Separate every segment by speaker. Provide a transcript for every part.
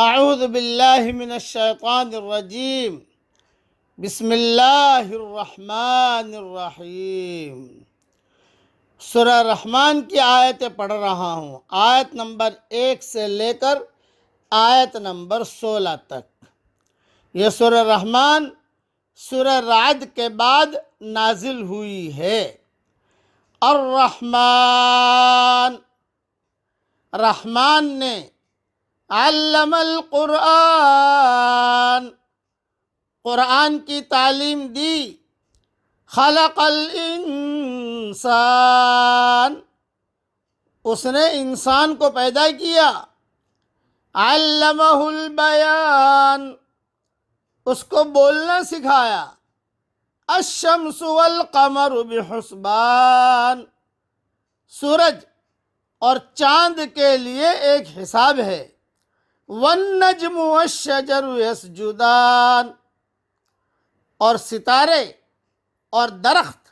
Speaker 1: اعوذ باللہ من الشیطان الرجیم بسم اللہ الرحمن الرحیم۔ سورہ رحمان کی آیتیں پڑھ رہا ہوں، آیت نمبر 1 سے لے کر آیت نمبر 16 تک۔ یہ سورہ رحمان سورہ رعد کے بعد نازل ہوئی ہے۔ الرحمن، رحمان نے علم القرآن، قرآن کی تعلیم دی۔ خلق الانسان، اس نے انسان کو پیدا کیا۔ علمہ البیان، اس کو بولنا سکھایا۔ الشمس والقمر بحسبان، سورج اور چاند کے لیے ایک حساب ہے۔ والنجم والشجر یسجدان، اور ستارے اور درخت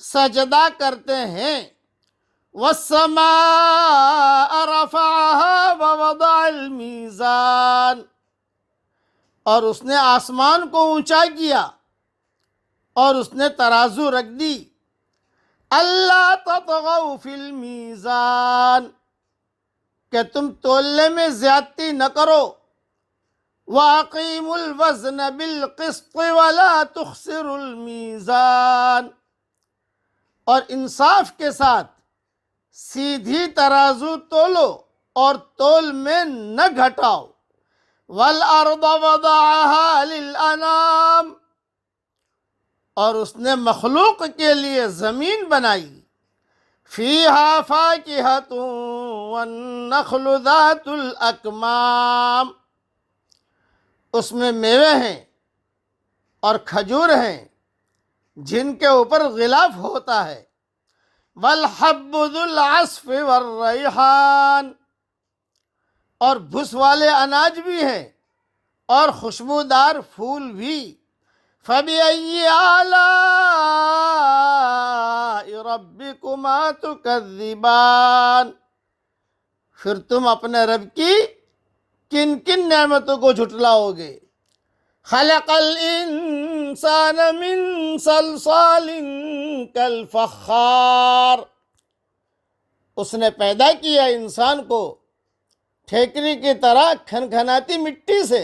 Speaker 1: سجدہ کرتے ہیں۔ والسماء رفعها ووضع المیزان، اور اس نے آسمان کو اونچا کیا اور اس نے ترازو رکھ دی۔ اللہ تطغوا فی المیزان، کہ تم تولنے میں زیادتی نہ کرو۔ وَأَقِيمُوا الْوَزْنَ بِالْقِسْطِ وَلَا تُخْسِرُوا الْمِيزَانَ، اور انصاف کے ساتھ سیدھی ترازو تولو اور تول میں نہ گھٹاؤ۔ وَالْأَرْضَ وَضَعَهَا لِلْأَنَامِ، اور اس نے مخلوق کے لیے زمین بنائی۔ فِيهَا فَاكِهَةٌ وَالنَّخْلُ ذَاتُ الْأَكْمَامِ، اس میں میوے ہیں اور کھجور ہیں جن کے اوپر غلاف ہوتا ہے۔ وَالْحَبُّ ذُو الْعَصْفِ وَالرَّيْحَانِ، اور بھس والے اناج بھی ہیں اور خوشبودار پھول بھی۔ فَبِأَيِّ آلَاءِ رَبِّكُمَا تُكَذِّبَانِ، پھر تم اپنے رب کی کن کن نعمتوں کو جھٹلاؤ گے۔ خلق الانسان من صلصال کالفخار، اس نے پیدا کیا انسان کو ٹھیکری کی طرح کھنکھناتی مٹی سے۔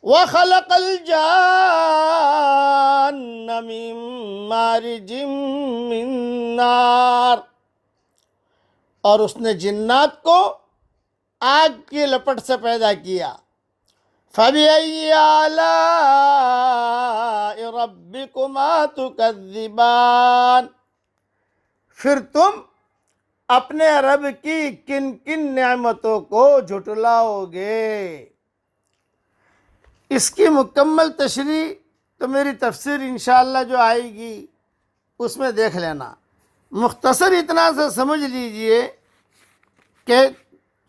Speaker 1: وخلق الجان من مارج من نار، اور اس نے جنات کو آگ کی لپٹ سے پیدا کیا۔ فَبِأَيِّ آلَاءِ رَبِّكُمَا تُكَذِّبَانِ، پھر تم اپنے رب کی کن کن نعمتوں کو جھٹلاؤ گے۔ اس کی مکمل تشریح تو میری تفسیر انشاءاللہ جو آئے گی اس میں دیکھ لینا۔ مختصر اتنا سے سمجھ لیجئے کہ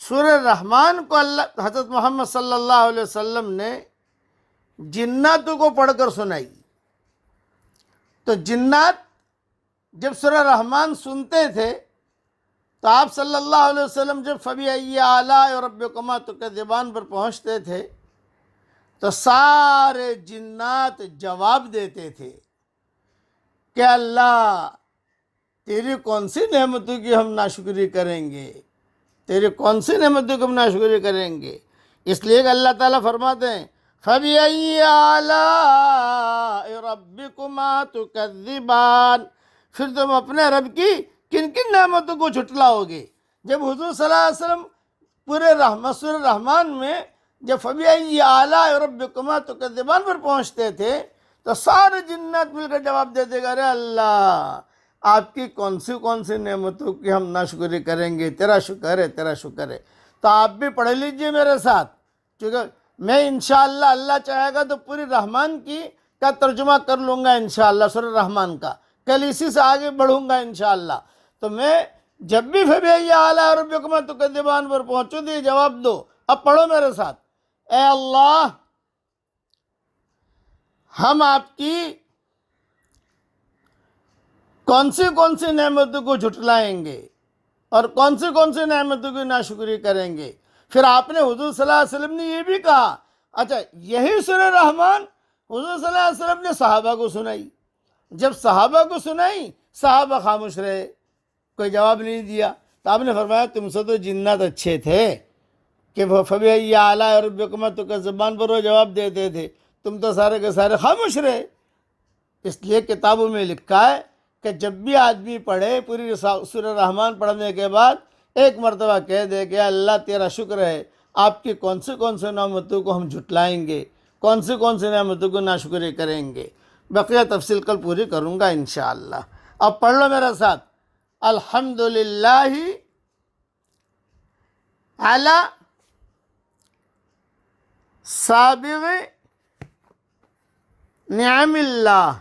Speaker 1: سورہ رحمان کو حضرت محمد صلی اللہ علیہ وسلم نے جناتوں کو پڑھ کر سنائی۔ تو جنات جب سورہ رحمان سنتے تھے تو آپ صلی اللہ علیہ وسلم جب فَبِأَيِّ آلَاءِ رَبِّكُمَا تُكَذِّبَانِ پر پہنچتے تھے تو سارے جنات جواب دیتے تھے کہ اللہ تیری کون سی نعمتوں کی ہم ناشکری کریں گے، تیری کون سی نعمتوں کی ہم ناشکری کریں گے۔ اس لیے کہ اللہ تعالیٰ فرماتے ہیں فَبِأَيِّ آلَاءِ رَبِّكُمَا تُكَذِّبَانِ، پھر تم اپنے رب کی کن کن نعمتوں کو جھٹلاؤ گے۔ جب حضور صلی اللہ علیہ وسلم پورے سورہ رحمان میں جب فَبِأَيِّ آلَاءِ رَبِّكُمَا تُكَذِّبَانِ پر پہنچتے تھے تو سارے جنات مل کر جواب دیتے گا، ارے اللہ آپ کی کون سی نعمتوں کی ہم ناشکری کریں گے، تیرا شکر ہے، تیرا شکر ہے۔ تو آپ بھی پڑھ لیجئے میرے ساتھ، کیونکہ میں انشاءاللہ اللہ چاہے گا تو پوری رحمان کی کا ترجمہ کر لوں گا انشاءاللہ، سورہ رحمان کا کل اسی سے آگے بڑھوں گا انشاءاللہ۔ تو میں جب بھی فَبِأَيِّ آلَاءِ رَبِّكُمَا تُكَذِّبَانِ پر پہنچوں تو یہ جواب دو۔ اب پڑھو میرے ساتھ۔ اے اللہ ہم آپ کی کون سی نعمتوں کو جھٹلائیں گے اور کون سی نعمتوں کی ناشکری کریں گے۔ پھر آپ نے حضور صلی اللہ علیہ وسلم نے یہ بھی کہا، اچھا یہی سورہ رحمان حضور صلی اللہ علیہ وسلم نے صحابہ کو سنائی، جب صحابہ کو سنائی صحابہ خاموش رہے، کوئی جواب نہیں دیا، تو آپ نے فرمایا تم سے تو جنات اچھے تھے کہ وہ فَبِأَيِّ آلَاءِ رَبِّكُمَا تُكَذِّبَانِ پر وہ جواب دیتے تھے، تم تو سارے کے سارے خاموش رہے۔ اس لیے کتابوں میں لکھا ہے کہ جب بھی آدمی پڑھے پوری سورہ رحمان پڑھنے کے بعد ایک مرتبہ کہہ دے کہ اللہ تیرا شکر ہے، آپ کی کون سے نعمتوں کو ہم جھٹلائیں گے، کون سی نعمتوں کو ناشکری کریں گے۔ بقیہ تفصیل کل پوری کروں گا انشاءاللہ۔ اب پڑھ لو میرے ساتھ، الحمدللہ علی سابغ نعم اللہ۔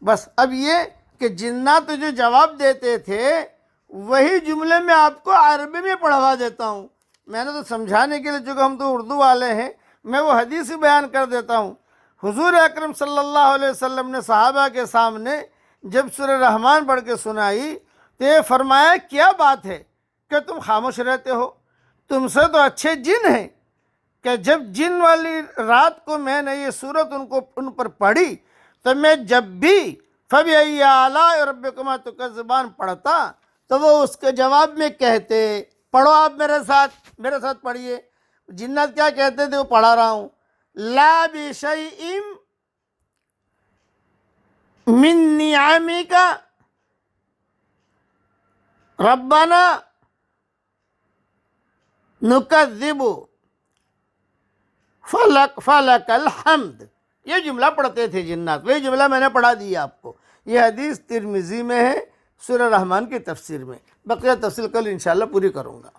Speaker 1: بس اب یہ کہ جنات جو جواب دیتے تھے وہی جملے میں آپ کو عربی میں پڑھوا دیتا ہوں، میں نے تو سمجھانے کے لیے، چونکہ ہم تو اردو والے ہیں، میں وہ حدیث ہی بیان کر دیتا ہوں۔ حضور اکرم صلی اللہ علیہ وسلم نے صحابہ کے سامنے جب سورہ رحمان پڑھ کے سنائی تو یہ فرمایا کیا بات ہے کہ تم خاموش رہتے ہو، تم سے تو اچھے جن ہیں۔ کہ جب جن والی رات کو میں نے یہ صورت ان پر پڑھی تو میں جب بھی فَبِأَيِّ آلَاءِ رَبِّكُمَا تُكَذِّبَانِ پڑھتا تو وہ اس کے جواب میں کہتے، پڑھو آپ میرے ساتھ پڑھیے، جنات کیا کہتے تھے وہ پڑھا رہا ہوں، لا بِشَيْءٍ مِّن نِّعَمِكَ رَبَّنَا نُكَذِّبُ فَلَكَ الْحَمْدُ، یہ جملہ پڑھتے تھے جنات، وہی جملہ میں نے پڑھا دیا آپ کو۔ یہ حدیث ترمذی میں ہے سورہ رحمان کی تفسیر میں، بقیہ تفصیل کل انشاءاللہ پوری کروں گا۔